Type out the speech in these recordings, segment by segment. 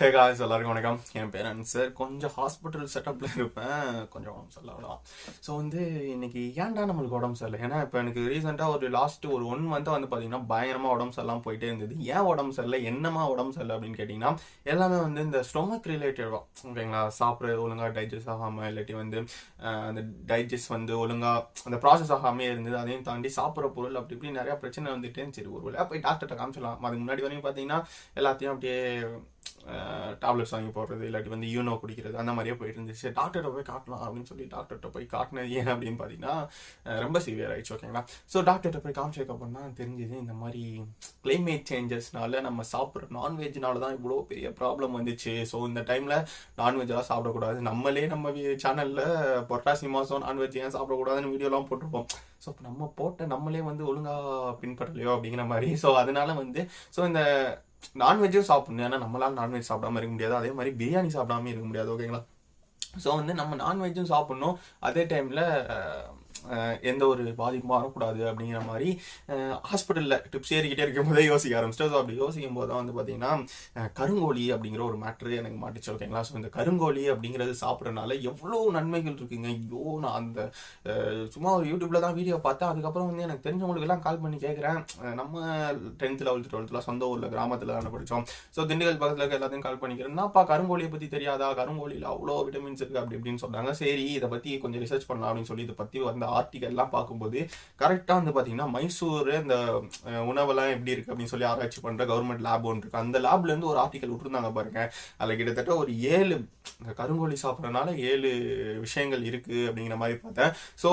Hey guys, எல்லாருக்கும் வணக்கம். என் பேர் அன்சர். கொஞ்சம் ஹாஸ்பிட்டல் செட்டப்பில் இருப்பேன், கொஞ்சம் உடம்பு சரியில்லை. ஸோ இன்னைக்கு ஏன்டா நம்மளுக்கு உடம்பு சரியில்லை? ஏன்னா இப்போ எனக்கு ரீசெண்டாக ஒரு 1 மந்த்தாக பார்த்தீங்கன்னா பயங்கரமாக உடம்பு சரியில்லாமல் போயிட்டே இருந்தது. ஏன் உடம்பு சரியில்லை, என்னமா உடம்பு சரியில்லை அப்படின்னு கேட்டிங்கன்னா, எல்லாமே இந்த ஸ்டொமக் ரிலேட்டடாக, ஓகேங்களா? சாப்பிட்றது ஒழுங்காக டைஜஸ்ட் ஆகாமல், இல்லாட்டி அந்த டைஜஸ்ட் ஒழுங்காக அந்த ப்ராசஸ் ஆகாமே இருந்தது. அதையும் தாண்டி சாப்பிட்ற பொருள் அப்படி இப்படி நிறையா பிரச்சனை வந்துட்டே. சரி, ஒரு வேளை போய் டாக்டர்கிட்ட காமிச்சிடலாம். அதுக்கு முன்னாடி வரைக்கும் பார்த்தீங்கன்னா எல்லாத்தையும் அப்படியே டேப்லெட்ஸ் வாங்கி போடுறது, இல்லாட்டி யூனோ குடிக்கிறது, அந்த மாதிரியே போயிட்டு இருந்துச்சு. டாக்டர்கிட்ட போய் காட்டலாம் அப்படின்னு சொல்லி டாக்டர்கிட்ட போய் காட்டினது ஏன் அப்படின்னு பார்த்தீங்கன்னா ரொம்ப சிவியர் ஆயிடுச்சு, ஓகேங்களா? ஸோ டாக்டர்கிட்ட போய் காமிச்சதுக்கப்புறம் தான் தெரிஞ்சது, இந்த மாதிரி கிளைமேட் சேஞ்சஸ்னால நம்ம சாப்பிட்ற நான்வெஜ்னால தான் இவ்வளோ பெரிய ப்ராப்ளம் வந்துச்சு. ஸோ இந்த டைமில் நான்வெஜ்லாம் சாப்பிடக்கூடாது. நம்ம சேனலில் பொட்டாசி மாதம் நான்வெஜ் ஏன் சாப்பிடக்கூடாதுன்னு வீடியோலாம் போட்டிருப்போம். ஸோ இப்போ நம்மளே ஒழுங்காக பின்பற்றலையோ அப்படிங்கிற மாதிரி. ஸோ அதனால இந்த நான்வெஜ்ஜும் சாப்பிடணும். ஏன்னா நம்மளால நான்வெஜ் சாப்பிடாம இருக்க முடியாது, அதே மாதிரி பிரியாணி சாப்பிடாம இருக்க முடியாது, ஓகேங்களா? ஸோ நம்ம நான்வெஜ்ஜும் சாப்பிடணும், அதே டைமில் எந்த ஒரு பாதிப்பும் வரக்கூடாது அப்படிங்கிற மாதிரி ஹாஸ்பிட்டலில் டிப்ஸ் ஏறிக்கிட்டே இருக்கும் போதே யோசிக்க ஆரம்பிச்சிட்டோம். ஸோ அப்படி யோசிக்கும் போது தான் பார்த்தீங்கன்னா கருங்கோழி அப்படிங்கிற ஒரு மேட்ரு எனக்கு மாட்டிச்சு, ஓகேங்களா? ஸோ இந்த கருங்கோழி அப்படிங்கிறது சாப்பிட்றதுனால எவ்வளோ நன்மைகள் இருக்குங்க. ஐயோ, நான் அந்த சும்மா ஒரு யூடியூப்ல தான் வீடியோ பார்த்தேன். அதுக்கப்புறம் எனக்கு தெரிஞ்சவங்களுக்கெல்லாம் கால் பண்ணி கேட்குறேன். நம்ம 10th 11th 12th சொந்த ஊரில் கிராமத்தில் தானே படித்தோம். ஸோ திண்டுக்கல் பக்கத்தில் இருக்க எல்லாத்தையும் கால் பண்ணிக்கிறேன். என்னப்பா கருங்கோழியை பற்றி தெரியாதா? கருங்கோழியில் அவ்வளோ விட்டமின்ஸ் இருக்குது அப்படி இப்படின்னு சொன்னாங்க. சரி, இதை பற்றி கொஞ்சம் ரிசர்ச் பண்ணலாம் அப்படின்னு சொல்லி இதை பற்றி ஆர்டிகல்லாம் பார்க்கும்போது கரெக்டாக பார்த்தீங்கன்னா மைசூர் இந்த உணவெல்லாம் எப்படி இருக்கு அப்படின்னு சொல்லி ஆராய்ச்சி பண்ற கவர்மெண்ட் லேப் ஒன்று இருக்கு. அந்த லேப்ல இருந்து ஒரு ஆர்டிகல் விட்டுருந்தாங்க பாருங்க. அதில் கிட்டத்தட்ட ஒரு 7 கருங்கோழி சாப்பிட்றதுனால 7 விஷயங்கள் இருக்கு அப்படிங்கிற மாதிரி பார்த்தேன். ஸோ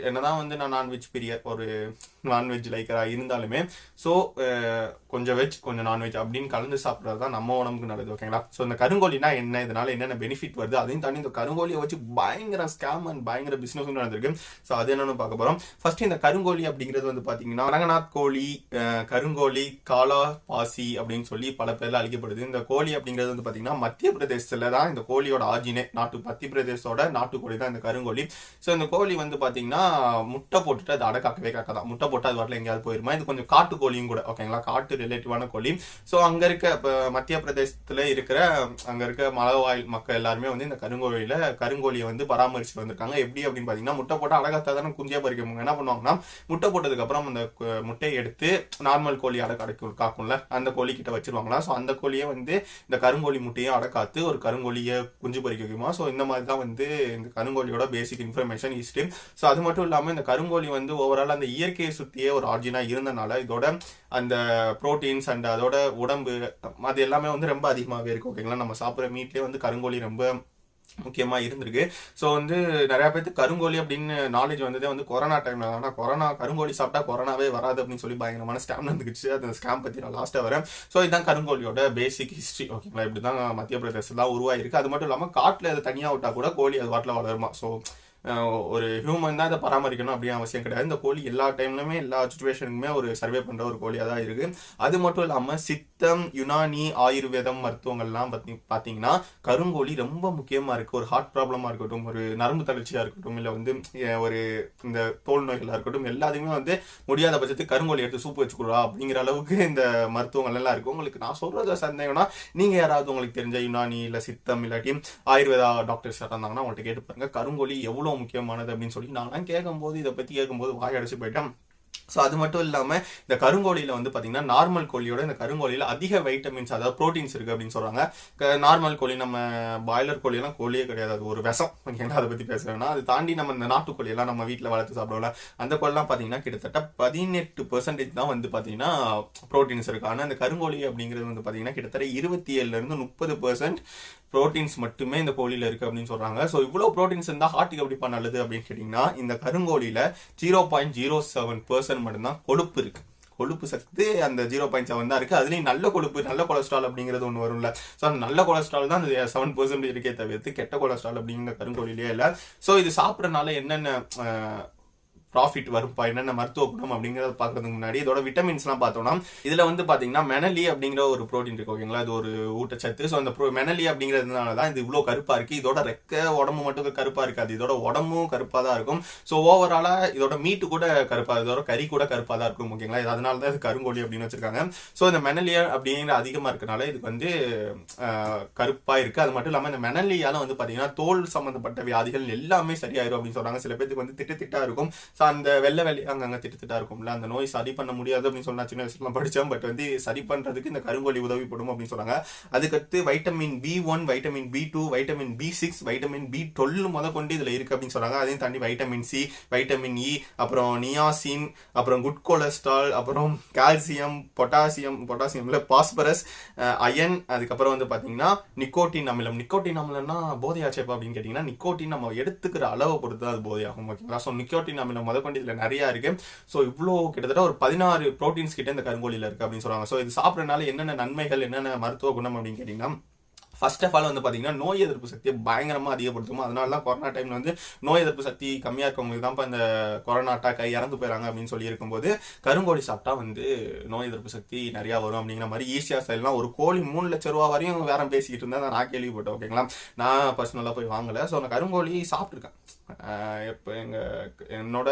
என்னதான் நான் நான்வெஜ் பிரியர், ஒரு நான்வெஜ் லைக்கரா இருந்தாலுமே ஸோ கொஞ்சம் வெஜ் கொஞ்சம் நான்வெஜ் அப்படின்னு கலந்து சாப்பிட்றது தான் நம்ம உடம்புக்கு நல்லது, ஓகேங்களா? ஸோ இந்த கருங்கோழினா என்ன, இதனால என்னென்ன பெனிஃபிட் வருது, அதையும் தாண்டி இந்த கருங்கோழியை வச்சு பயங்கர ஸ்கேம் அண்ட் பயங்கர பிசினஸ் நடந்திருக்கு. ஸோ அது என்னன்னு பார்க்க போறோம். ஃபர்ஸ்ட் இந்த கருங்கோழி அப்படிங்கிறது பார்த்தீங்கன்னா கடகநாத் கோழி, கருங்கோழி, காலா பாசி அப்படின்னு சொல்லி பல பேர்ல அழைக்கப்படுது. இந்த கோழி அப்படிங்கிறது பார்த்தீங்கன்னா மத்திய பிரதேசத்துல தான் இந்த கோழியோட ஆஜினே. மத்திய பிரதேசோட நாட்டுக்கோழி தான் இந்த கருங்கோழி. ஸோ இந்த கோழி பார்த்தீங்கன்னா முட்டை போட்டுட்டு அது அடக்காக்கவே காக்கதான். முட்டை போட்டு அது வாட்டில் எங்கேயாவது போயிருமா. இது கொஞ்சம் காட்டு கோழியும் கூட, ஓகேங்களா? காட்டு ரிலேட்டிவான கோழி. ஸோ அங்க இருக்க இப்போ மத்திய பிரதேசத்துல அங்க இருக்க மலைவாழ் மக்கள் எல்லாருமே இந்த கருங்கோழியை பராமரிச்சு வந்திருக்காங்க. எப்படி அப்படின்னு பாத்தீங்கன்னா, முட்டை போட்டு அடகாத்தா தானே குஞ்சியா பறிக்கவங்க என்ன பண்ணுவாங்கன்னா, முட்டை போட்டதுக்கு அப்புறம் அந்த முட்டையை எடுத்து நார்மல் கோழி அடக்காக்கும் காக்கும்ல, அந்த கோழி கிட்ட வச்சிருவாங்களா. ஸோ அந்த கோழியை இந்த கருங்கோழி முட்டையை அடக்காத்து ஒரு கருங்கோழியை குஞ்சு பறிக்க வைக்குமா. ஸோ இந்த மாதிரி தான் இந்த கருங்கோழியோட பேசிக் இன்ஃபர்மேஷன் ஹிஸ்டரி. ஸோ அது மட்டும் இல்லாமல் இந்த கருங்கோழி ஓவரால் அந்த இயற்கையை சுற்றியே ஒரு ஆர்ஜினா இருந்தனால இதோட அந்த ப்ரோட்டீன்ஸ் அண்ட் அதோட உடம்பு அது எல்லாமே ரொம்ப அதிகமாகவே இருக்கு, ஓகேங்களா? நம்ம சாப்பிட்ற மீட்லேயே கருங்கோழி ரொம்ப முக்கியமாக இருந்திருக்கு. ஸோ நிறைய பேருக்கு கருங்கோழி அப்படின்னு நாலேஜ் வந்ததே கொரோனா டைம்ல. ஆனால் கருங்கோழி சாப்பிட்டா கொரோனாவே வராது அப்படின்னு சொல்லி பயங்கரமான ஸ்கேம் நடந்துச்சு. அந்த ஸ்கேம் பற்றி நான் லாஸ்ட்டாக வரேன். ஸோ இதுதான் கருங்கோழியோட பேசிக் ஹிஸ்ட்ரி, ஓகேங்களா? இப்படி தான் மத்திய பிரதேசம் தான் உருவாயிருக்கு. அது மட்டும் இல்லாமல் காட்டில் அதை தனியாக விட்டா கூட கோழி அது வாட்டில் வளருமா. ஸோ ஒரு ஹியூமன் தான் இதை பராமரிக்கணும் அப்படின்னு அவசியம் கிடையாது. இந்த கோழி எல்லா டைம்லுமே எல்லா சுச்சுவேஷனுக்குமே ஒரு சர்வே பண்ற ஒரு கோழியாக தான் இருக்கு. அது மட்டும் இல்லாமல் சித்தம், யுனானி, ஆயுர்வேதம் மருத்துவங்கள்லாம் பார்த்தீங்கன்னா கருங்கோழி ரொம்ப முக்கியமா இருக்கு. ஒரு ஹார்ட் ப்ராப்ளமா இருக்கட்டும், ஒரு நரம்பு தளர்ச்சியா இருக்கட்டும், இல்லை ஒரு இந்த தோல் நோய்களா இருக்கட்டும், எல்லாத்துக்குமே முடியாத பட்சத்துக்கு கருங்கோழி எடுத்து சூப்பு வச்சுக்கூடா அப்படிங்கிற அளவுக்கு இந்த மருத்துவங்கள் எல்லாம் இருக்கு. உங்களுக்கு நான் சொல்றது சந்தேகம்னா நீங்க யாராவது உங்களுக்கு தெரிஞ்ச யுனானி இல்லை சித்தம் இல்லாட்டி ஆயுர்வேதா டாக்டர்ஸ் இருந்தாங்கன்னா அவங்கள்ட்ட கேட்டு பாருங்க, கருங்கோழி எவ்வளவு முக்கியமானது அப்படின்னு சொல்லி. நான் கேட்கும்போது இதை பத்தி கேட்கும்போது வாயடைச்சு போயிட்டேன். ஸோ அது மட்டும் இல்லாமல் இந்த கருங்கோழியில் பார்த்தீங்கன்னா நார்மல் கோழியோட இந்த கருங்கோழியில் அதிக வைட்டமின்ஸ், அதாவது ப்ரோட்டீன்ஸ் இருக்குது அப்படின்னு சொல்கிறாங்க. நார்மல் கோழி, நம்ம பாய்லர் கோழியெல்லாம் கோழியே கிடையாது, அது ஒரு விஷம், ஓகேங்களா? அதை பற்றி பேசுகிறேன்னா அது தாண்டி நம்ம இந்த நாட்டுக்கோழியெல்லாம் நம்ம வீட்டில் வளர்த்து சாப்பிடுவோம்ல, அந்த கோழிலாம் பார்த்தீங்கன்னா கிட்டத்தட்ட 18% தான் பார்த்தீங்கன்னா ப்ரோட்டீன்ஸ் இருக்குது. ஆனால் இந்த கருங்கோழி அப்படிங்கிறது பார்த்தீங்கன்னா கிட்டத்தட்ட 27% 30% ப்ரோட்டீன்ஸ் மட்டுமே இந்த கோழியில் இருக்குது அப்படின்னு சொல்கிறாங்க. ஸோ இவ்வளோ ப்ரோட்டீன்ஸ் இருந்தால் ஹார்ட்டுக்கு எப்படி நல்லது அப்படின்னு கேட்டிங்கன்னா, இந்த கருங்கோழியில் 0.07% மட்டும்தான் கொழுப்பு இருக்கு. கொழுப்பு சத்து அந்த 0.7 தான் இருக்கு. அதுலேயும் நல்ல கொழுப்பு, நல்ல கொலஸ்ட்ரால் அப்படிங்கிறது ஒன்று வரும்ல. ஸோ அந்த நல்ல கொலஸ்ட்ரால் தான் அந்த 7% இருக்கே தவிர்த்து கெட்ட கொலஸ்ட்ரால் அப்படிங்கிற கருங்கோழிலே இல்லை. ஸோ இது சாப்பிட்றதுனால என்னென்ன ப்ராஃபிட் வரும்பா, என்னென்ன மருத்துவ குணம் அப்படிங்கறத பாக்குறதுக்கு முன்னாடி இதோட விட்டமின்ஸ் எல்லாம் பார்த்தோம்னா இதுல வந்து பாத்தீங்கன்னா மெனலி அப்படிங்கிற ஒரு புரோட்டீன் இருக்கு ஓகேங்களா. இது ஒரு ஊட்டச்சத்து. ஸோ அந்த மெனலி அப்படிங்கிறதுனாலதான் இது இவ்வளவு கருப்பா இருக்கு. இதோட ரெக்க உடம்பு மட்டும் கருப்பா இருக்காது, இதோட உடம்பும் கருப்பா தான் இருக்கும். ஸோ ஓவராலா இதோட மீட்டு கூட கருப்பா, இதோட கறி கூட கருப்பா தான் இருக்கும் ஓகேங்களா. இது அதனாலதான் இது கருங்கோழி அப்படின்னு வச்சிருக்காங்க. ஸோ இந்த மெனலியா அப்படிங்கிற அதிகமா இருக்கனால இதுக்கு வந்து கருப்பா இருக்கு. அது மட்டும் இல்லாம இந்த மெனலியால வந்து பாத்தீங்கன்னா தோல் சம்பந்தப்பட்ட வியாதிகள் எல்லாமே சரியாயிரும் அப்படின்னு சொல்றாங்க. சில பேருக்கு வந்து திட்டா இருக்கும். ஸோ அந்த வெள்ளை அங்கங்க திட்டா இருக்கும்ல, அந்த நோய் சரி பண்ண முடியாது அப்படின்னு சொன்னா சின்ன வயசுல படிச்சோம். பட் வந்து சரி பண்றதுக்கு இந்த கருங்கோழி உதவிப்படும் அப்படின்னு சொன்னாங்க. அதுக்கடுத்து vitamin B1, vitamin B2, vitamin B6, vitamin B12 முத கொண்டு இதுல இருக்கு அப்படின்னு சொன்னாங்க. அதையும் தாண்டி வைட்டமின் C, வைட்டமின் E, அப்புறம் நியாசின், அப்புறம் குட் கொலஸ்ட்ரால், அப்புறம் கால்சியம், பொட்டாசியம்ல பாஸ்பரஸ், அயன், அதுக்கப்புறம் வந்து பாத்தீங்கன்னா நிக்கோட்டின் அமிலம். நிக்கோட்டின் அமிலம்னா போதையாச்சேப்பா அப்படின்னு கேட்டீங்கன்னா, நிக்கோட்டின் நம்ம எடுத்துக்கிற அளவை பொறுத்து அது போதையாகும் ஓகேங்களா. ஸோ நிக்கோட்டின் அமிலம் முத கொண்டு இதுல நிறைய இருக்கு. ஸோ இவ்வளோ கிட்டத்தட்ட ஒரு 16 புரோட்டீன்ஸ் கிட்ட இந்த கருங்கோழியில இருக்கு அப்படின்னு சொல்றாங்க. ஸோ இது சாப்பிட்றதுனால என்னென்ன நன்மைகள், என்னென்ன மருத்துவ குணம் அப்படின்னு கேட்டீங்கன்னா, ஃபர்ஸ்ட் ஆஃப் ஆல் வந்து பாத்தீங்கன்னா நோய் எதிர்ப்பு சக்தியை பயங்கரமா அதிகப்படுத்தும். அதனால தான் கொரோனா டைம்ல வந்து நோய் எதிர்ப்பு சக்தி கம்மியா இருக்கவங்களுக்கு தான் இந்த கொரோனா அட்டாக் இறந்து போயிறாங்க அப்படின்னு சொல்லி இருக்கும்போது கருங்கோழி சாப்பிட்டா வந்து நோய் எதிர்ப்பு சக்தி நிறைய வரும் அப்படிங்கிற மாதிரி ஈஸியா சொல்லலாம். ஒரு கோழி 3 லட்சம் ரூபா வரையும் வேற பேசிக்கிட்டு இருந்தா நான் கேள்விப்பட்டேன் ஓகேங்களா. நான் பர்சனலா போய் வாங்கல. ஸோ நான் கருங்கோழி சாப்பிட்டுருக்கேன். இப்போ என்னோட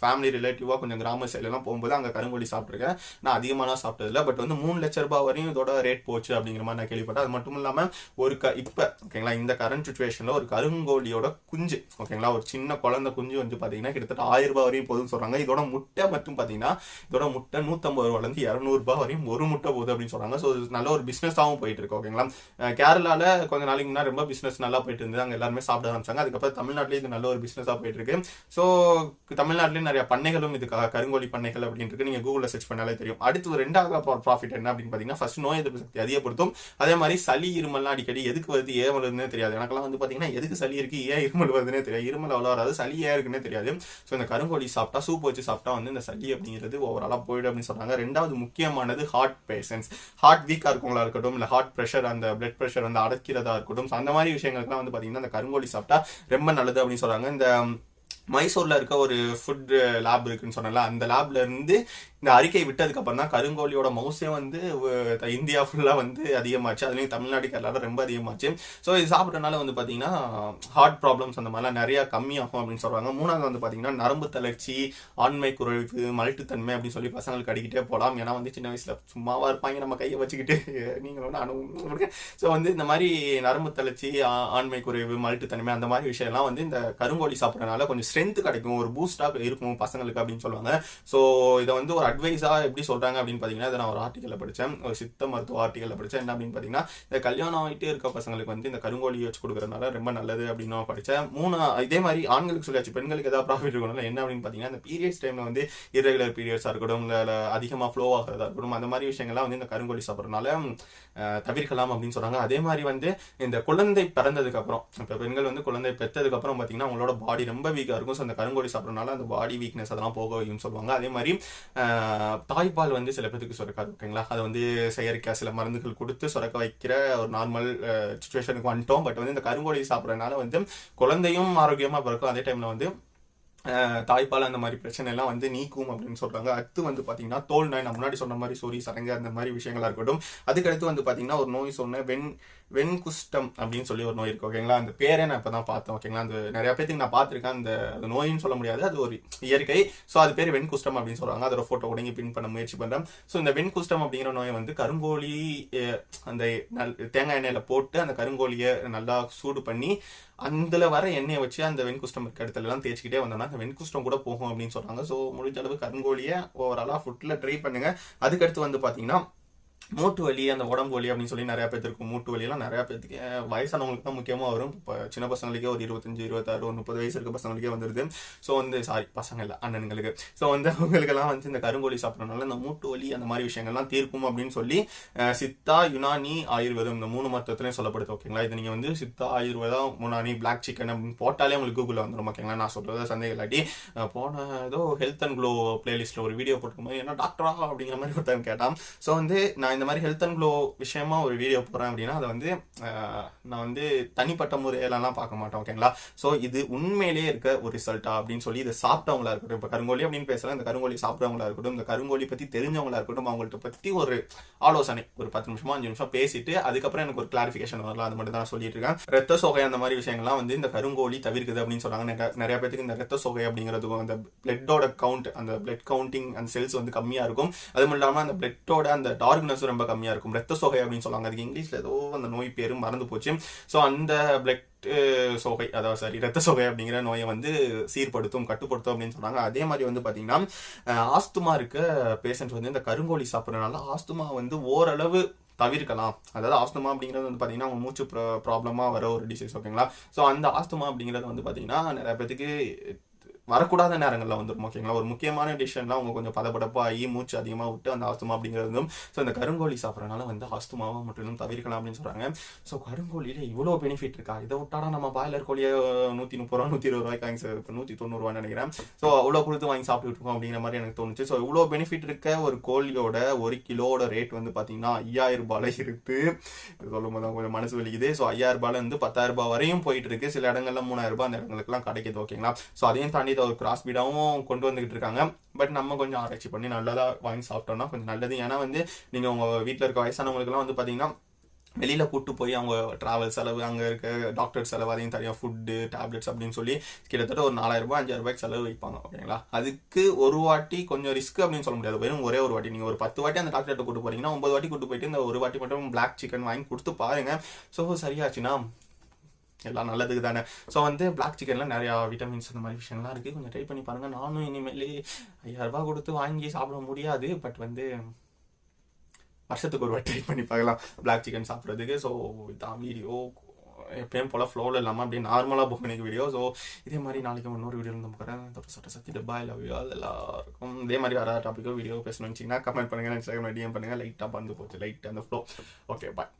ஃபேமிலி ரிலேட்டிவா கொஞ்சம் கிராம சைட்லாம் போகும்போது அங்கே கருங்கோழி சாப்பிட்ருக்கேன். நான் அதிகமாக சாப்பிட்டதில்ல. பட் வந்து 3 லட்சம் ரூபாய் வரையும் இதோட ரேட் போச்சு அப்படிங்கிற மாதிரி நான் கேள்விப்பட்டேன். அது மட்டும் இல்லாமல் ஒரு இப்போ ஓகேங்களா இந்த கரண்ட் சுச்சுவேஷனில் ஒரு கருங்கோழியோட குஞ்சு ஓகேங்களா, ஒரு சின்ன குழந்தை குஞ்சு வந்து பார்த்தீங்கன்னா கிட்டத்தட்ட 1000 ரூபாய் வரையும் போகுதுன்னு சொல்றாங்க. இதோட முட்டை மட்டும் பார்த்தீங்கன்னா இதோட முட்டை 150 ரூபாயிலேருந்து 200 ரூபாய் வரையும் ஒரு முட்டை போகுது அப்படின்னு சொல்றாங்க. ஸோ நல்ல ஒரு பிஸ்னஸாகவும் போயிட்டு இருக்கு ஓகேங்களா. கேரளால கொஞ்ச நாளைக்கு முன்னாடி ரொம்ப பிஸ்னஸ் நல்லா போயிட்டு இருந்தது. அங்கே எல்லாருமே சாப்பிட ஆரம்பிச்சாங்க. அதுக்கப்புறம் தமிழ்நாட்டிலேயே இது நல்ல ஒரு பிஸ்னஸாக போயிட்டு இருக்கு. ஸோ தமிழ்நாட்டிலேயே நிறைய பண்ணைகளும் இதுக்காக கருங்கோழி பண்ணைகள் அப்படின்னு இருக்கு. நீங்க கூகுள்ல சர்ச் பண்ணாலே தெரியும். அடுத்து ஒரு 2வது ப்ராஃபிட் என்ன அப்படின்னு பாத்தீங்கன்னா, ஃபர்ஸ்ட் நோய் எதிர்ப்பு சக்தி அதிகப்படுத்தும். அதே மாதிரி சளி இருமல்லாம் அடிக்கடி எதுக்கு வருது ஏன் வருதுன்னே தெரியாது. எனக்கெல்லாம் வந்து பாத்தீங்கன்னா எதுக்கு சளி இருக்கு ஏன் இருமல் வருதுன்னே தெரியாது. இருமல் அவ்வளோ வராது, சளி ஏன் இருக்குன்னே தெரியாது. ஸோ இந்த கருங்கோழி சாப்பிட்டா, சூப் வச்சு சாப்பிட்டா வந்து இந்த சளி அப்படிங்கிறது ஓவராலா போயிடும் அப்படின்னு சொல்றாங்க. 2வது முக்கியமானது ஹார்ட் பேஷன்ஸ், ஹார்ட் வீக்கா இருக்கவங்களா இருக்கட்டும், இல்ல ஹார்ட் பிரஷர், அந்த பிளட் பிரஷர் வந்து அடக்கிறதா இருக்கட்டும், அந்த மாதிரி விஷயங்களுக்குலாம் வந்து பாத்தீங்கன்னா இந்த கருங்கோழி சாப்பிட்டா ரொம்ப நல்லது அப்படின்னு சொல்றாங்க. இந்த மைசூர்ல இருக்க ஒரு ஃபுட் லேப் இருக்குன்னு சொன்னால, அந்த லேப்ல இருந்து இந்த அறிக்கை விட்டதுக்கு அப்புறம் தான் கருங்கோழியோட மவுசே வந்து இந்தியா ஃபுல்லா வந்து அதிகமாச்சு. அதுலயும் தமிழ்நாடு கேரளால ரொம்ப அதிகமாச்சு. ஸோ இது சாப்பிட்றதுனால வந்து பாத்தீங்கன்னா ஹார்ட் ப்ராப்ளம்ஸ் அந்த மாதிரிலாம் நிறைய கம்மியாகும் அப்படின்னு சொல்றாங்க. 3வது வந்து பாத்தீங்கன்னா நரம்பு தளர்ச்சி, ஆண்மை குறைவு, மல்ட்டுத்தன்மை அப்படின்னு சொல்லி பசங்களுக்கு அடிக்கிட்டே போகலாம். ஏன்னா வந்து சின்ன வயசுல சும்மாவா இருப்பாங்க, நம்ம கையை வச்சுக்கிட்டு நீங்க ஒன்று அனுபவம். ஸோ வந்து இந்த மாதிரி நரம்பு தளர்ச்சி, ஆண்மை குறைவு, மல்ட்டுத்தன்மை அந்த மாதிரி விஷயம்லாம் வந்து இந்த கருங்கோழி சாப்பிட்றதுனால கொஞ்சம் ஸ்ட்ரென்த் கிடைக்கும், ஒரு பூஸ்டாக இருக்கும் பசங்களுக்கு அப்படின்னு சொல்லுவாங்க. ஸோ இதை வந்து ஒரு அட்வைஸா எப்படி சொல்றாங்க அப்படின்னு பாத்தீங்கன்னா, இதை நான் ஒரு ஆர்டிக்கல்ல படிச்சேன், ஒரு சித்த மருத்துவ ஆர்டிக்கல்ல படிச்சேன். என்ன அப்படின்னு பாத்தீங்கன்னா, இந்த கல்யாணம் ஆகிட்டே இருக்க பசங்களுக்கு வந்து இந்த கருங்கோழி வச்சு கொடுக்கறதுனால ரொம்ப நல்லது அப்படின்னு நான் படிச்சேன். இதே மாதிரி ஆண்களுக்கு சொல்லியாச்சு, பெண்களுக்கு ஏதாவது ப்ராஃபிட் இருக்கணும். என்ன அப்படின்னு பாத்தீங்கன்னா, இந்த பீரியட்ஸ் டைம்ல வந்து இரகுலர் பீரியட்ஸா இருக்கட்டும், இல்ல அதிகமா ஃப்ளோ ஆகிறதா இருக்கட்டும், அந்த மாதிரி விஷயங்கள்லாம் வந்து இந்த கருங்கோழி சாப்பிட்றதுனால தவிர்க்கலாம் அப்படின்னு சொல்றாங்க. அதே மாதிரி வந்து இந்த குழந்தை பிறந்ததுக்கு அப்புறம், இப்ப பெண்கள் வந்து குழந்தை பெற்றதுக்கு அப்புறம் பாத்தீங்கன்னா அவங்களோட பாடி ரொம்ப வீக்கா இருக்கும். ஸோ அந்த கருங்கோழி சாப்பிட்றதுனால அந்த பாடி வீக்னஸ் அதெல்லாம் போக வைக்கும்னு சொல்லுவாங்க. அதே மாதிரி தாய்ப்பால் வந்து சில பேருக்கு சுரக்காது ஓகேங்களா. அதை வந்து செயற்கை சில மருந்துகள் கொடுத்து சுரக்க வைக்கிற ஒரு நார்மல் சுச்சுவேஷனுக்கு வந்துட்டோம். பட் வந்து இந்த கருங்கோழி சாப்பிட்றதுனால வந்து குழந்தையும் ஆரோக்கியமா பிறக்கும். அதே டைம்ல வந்து தாய்ப்பால் அந்த மாதிரி பிரச்சனை எல்லாம் வந்து நீக்கும் அப்படின்னு சொல்றாங்க. அடுத்து வந்து பாத்தீங்கன்னா தோல் நோய், நான் முன்னாடி சொன்ன மாதிரி சொறி சரங்கு அந்த மாதிரி விஷயங்களா இருக்கட்டும். அதுக்கடுத்து வந்து பாத்தீங்கன்னா ஒரு நோய் சொன்ன வெண்குஷ்டம் அப்படின்னு சொல்லி ஒரு நோய் இருக்கு ஓகேங்களா. அந்த பேரே நான் இப்பதான் பார்த்தேன் ஓகேங்களா. அந்த நிறைய பேருக்கு நான் பார்த்திருக்கேன். அந்த நோயின்னு சொல்ல முடியாது, அது ஒரு இயற்கை. ஸோ அது பேர் வெண்குஷ்டம் அப்படின்னு சொல்றாங்க. அதோட போட்டோ உடனே பின் பண்ண முயற்சி பண்றேன். ஸோ இந்த வெண்குஷ்டம் அப்படிங்கிற நோயை வந்து கருங்கோழி அந்த தேங்காய் எண்ணெயில போட்டு அந்த கருங்கோழியை நல்லா சூடு பண்ணி அதுல வர எண்ணெயை வச்சு அந்த வெண்குஷ்டம் இருக்க இடத்துல எல்லாம் தேய்ச்சிக்கிட்டே வந்தோம்னா அந்த வெண்குஷ்டம் கூட போகும் அப்படின்னு சொல்றாங்க. ஸோ முடிஞ்ச அளவு கருங்கோழியை ஓவராலா ஃபுட்ல ட்ரை பண்ணுங்க. அதுக்கடுத்து வந்து பாத்தீங்கன்னா மூட்டு வலி, அந்த உடம்பு வலி அப்படின்னு சொல்லி நிறைய பேருக்கு இருக்கும். மூட்டு வலி எல்லாம் நிறைய பேருக்கு வயசானவங்களுக்கு தான் முக்கியமா வரும். இப்போ சின்ன பசங்களுக்கே ஒரு 25, 26, 30 வயசு இருக்க பசங்களுக்கே வந்துருது. ஸோ வந்து பசங்க இல்லை, அண்ணனுங்களுக்கு. ஸோ வந்து அவங்களுக்கெல்லாம் வந்து இந்த கருங்கோழி சாப்பிட்றதுனால இந்த மூட்டு வலி அந்த மாதிரி விஷயங்கள்லாம் தீர்க்கும் அப்படின்னு சொல்லி சித்தா, யுனானி, ஆயுர்வேதம் இந்த 3 மருத்துவத்திலையும் சொல்லப்படுது ஓகேங்களா. இது நீங்க வந்து சித்தா, ஆயுர்வேதம், யுனானி, பிளாக் சிக்கன் அப்படின்னு போட்டாலே உங்களுக்கு கூகுளில் வந்துடும் ஓகேங்களா. நான் சொல்றது சந்தேகம் இல்லாட்டி போன ஏதோ ஹெல்த் அண்ட் க்ளோ பிளேலிஸ்ட்ல ஒரு வீடியோ போட்டுக்கும் போது என்ன டாக்டரா அப்படிங்கிற மாதிரி ஒருத்தன் கேட்டான். ஸோ வந்து நான் இந்த மாதிரி ஹெல்த் அண்ட் க்ளோ விஷயமா ஒரு வீடியோ போடுறேன் அப்படின்னா அதை வந்து நான் வந்து தனிப்பட்ட முறையிலலாம் பார்க்க மாட்டேன், ஓகேங்களா. ஸோ இது உண்மையிலேயே இருக்க ஒரு ரிசல்ட்டா அப்படின்னு சொல்லி இதை சாப்பிட்டவங்களா இருக்கட்டும், இப்போ கருங்கோழி அப்படின்னு பேசுகிறேன், இந்த கருங்கோழி சாப்பிட்றவங்களா இருக்கட்டும், இந்த கருங்கோழி பற்றி தெரிஞ்சவங்களா இருக்கட்டும், அவங்கள்ட்ட பற்றி ஒரு ஆலோசனை ஒரு 10 நிமிஷமா 5 நிமிஷம் பேசிட்டு அதுக்கப்புறம் எனக்கு ஒரு கிளாரிஃபிகேஷன் வரலாம். அது மட்டும் தான் நான் சொல்லிட்டு இருக்கேன். ரத்த சோகை அந்த மாதிரி விஷயங்கள்லாம் வந்து இந்த கருங்கோழி தவிர்க்குது அப்படின்னு சொல்றாங்க. நிறைய பேருக்கு இந்த ரத்த சோகை அப்படிங்கிறதுக்கும் அந்த பிளட்டோட கவுண்ட், அந்த பிளட் கவுண்டிங் அந்த செல்ஸ் வந்து கம்மியா இருக்கும். அது மட்டும் இல்லாமல் அந்த பிளட்டோட அந்த டார்க்னஸும் ரொம்ப கம்மியா இருக்கும். ரத்த சோகை அப்படின்னு சொல்லுவாங்க. அதுக்கு இங்கிலீஷ்ல ஏதோ அந்த நோய் பேரும் மறந்து போச்சு. ஸோ அந்த பிளட் சோகை, அதாவது சரி ரத்த சோகை அப்படிங்கிற நோயை வந்து சீர்படுத்தும், கட்டுப்படுத்தும் அப்படின்னு சொன்னாங்க. அதே மாதிரி வந்து பாத்தீங்கன்னா ஆஸ்துமா இருக்க பேஷண்ட் வந்து இந்த கருங்கோழி சாப்பிட்றதுனால ஆஸ்துமா வந்து ஓரளவு தவிர்க்கலாம். அதாவது ஆஸ்துமா அப்படிங்கிறது வந்து பார்த்தீங்கன்னா அவங்க மூச்சு ப்ராப்ளமாக வர ஒரு டிசீஸ், ஓகேங்களா. ஸோ அந்த ஆஸ்துமா அப்படிங்கிறது வந்து பார்த்தீங்கன்னா நிறைய பேருக்கு வரக்கூடாத நேரங்களில் வந்துடும், ஓகேங்களா. ஒரு முக்கியமான டிசிஷன்லாம் அவங்க கொஞ்சம் பதப்படப்பாகி மூச்சு அதிகமாக விட்டு அந்த ஆஸ்துமா அப்படிங்கிறதும் ஸோ இந்த கருங்கோழி சாப்பிட்றதுனால வந்து ஆஸ்துமாவை மட்டும் தவிர்க்கலாம் அப்படின்னு சொல்கிறாங்க. ஸோ கருங்கோழியில் இவ்வளோ பெனிஃபிட் இருக்கா? இதை விட்டாடா நம்ம பாய்லர் கோழியை 130 ரூபா 120 ரூபாய்க்கு வாங்கி சார், இப்போ 190 ரூபான்னு நினைக்கிறேன். ஸோ அவ்வளோ கொடுத்து வாங்கி சாப்பிட்டு இருக்கோம் அப்படிங்கிற மாதிரி எனக்கு தோணுச்சு. ஸோ இவ்வளோ பெனிஃபிட் இருக்க ஒரு கோழியோட 1 கிலோட ரேட் வந்து பார்த்தீங்கன்னா 5000 ரூபாயில் இருக்குது. சொல்லும் போது கொஞ்சம் மனசு வலிக்குது. ஸோ 5000 ரூபாயிலேருந்து 10,000 ரூபாய் வரையும் போயிட்டு இருக்கு. சில இடங்கள்ல 3000 ரூபாய் அந்த இடங்களுக்குலாம் கிடைக்குது, ஓகேங்களா. ஸோ அதையும் தாண்டி ஒரு கிராஸ் பீடாவும் கொண்டு வந்துகிட்டு இருக்காங்க. பட் நம்ம கொஞ்சம் ஆராய்ச்சி பண்ணி நல்லதா வாங்கி சாப்பிட்டோம்னா கொஞ்சம் நல்லது. ஏன்னா வந்து நீங்க உங்க வீட்டில் இருக்க வயசானவங்களுக்குலாம் வந்து பாத்தீங்கன்னா வெளியில கூட்டு போய் அவங்க டிராவல் செலவு, அங்க இருக்க டாக்டர் செலவு, அதையும் தனியாக ஃபுட்டு டேப்லெட்ஸ் அப்படின்னு சொல்லி கிட்டத்தட்ட ஒரு 4000 ரூபாய் 5000 ரூபாய்க்கு செலவு வைப்பாங்க, ஓகேங்களா. அதுக்கு ஒரு வாட்டி கொஞ்சம் ரிஸ்க் அப்படின்னு சொல்ல முடியாது. வெறும் ஒரே ஒரு வாட்டி, நீங்க ஒரு 10 வாட்டி அந்த டாக்டர்கிட்ட கூட்டு போறீங்கன்னா 9 வாட்டி கூட்டு போயிட்டு இந்த ஒரு வாட்டி மட்டும் பிளாக் சிக்கன் வாங்கி கொடுத்து பாருங்க. ஸோ சரியாச்சுன்னா எல்லாம் நல்லதுக்கு தானே. ஸோ வந்து பிளாக் சிக்கன்ல நிறையா விட்டமின்ஸ் அந்த மாதிரி விஷயம்லாம் இருக்குது. கொஞ்சம் ட்ரை பண்ணி பாருங்கள். நானும் இனிமேல் 5000 ரூபாய் கொடுத்து வாங்கி சாப்பிட முடியாது. பட் வந்து வருஷத்துக்கு ஒரு வாட்டி ட்ரை பண்ணி பார்க்கலாம் பிளாக் சிக்கன் சாப்பிட்றதுக்கு. ஸோ இதான் வீடியோ. எப்பயும் போல் ஃப்ளோவில் இல்லாமல் அப்படியே நார்மலாக புக் பண்ணிக்க வீடியோ. ஸோ இதே மாதிரி நாளைக்கு இன்னொரு வீடியோ வந்து பார்க்குறேன். தப்பு சட்ட சத்தி டப்பா லவ் யூ ஆல் எல்லாருக்கும். இதே மாதிரி வர டாப்பிக்கோ வீடியோ பேசணும்னு வச்சிங்கன்னா கமெண்ட் பண்ணுங்கள், இன்ஸ்டாகிராம் டிஎம் பண்ணுங்கள். லைட்டாக பந்து போச்சு, லைட் அந்த ஃப்ளோ. Okay bye.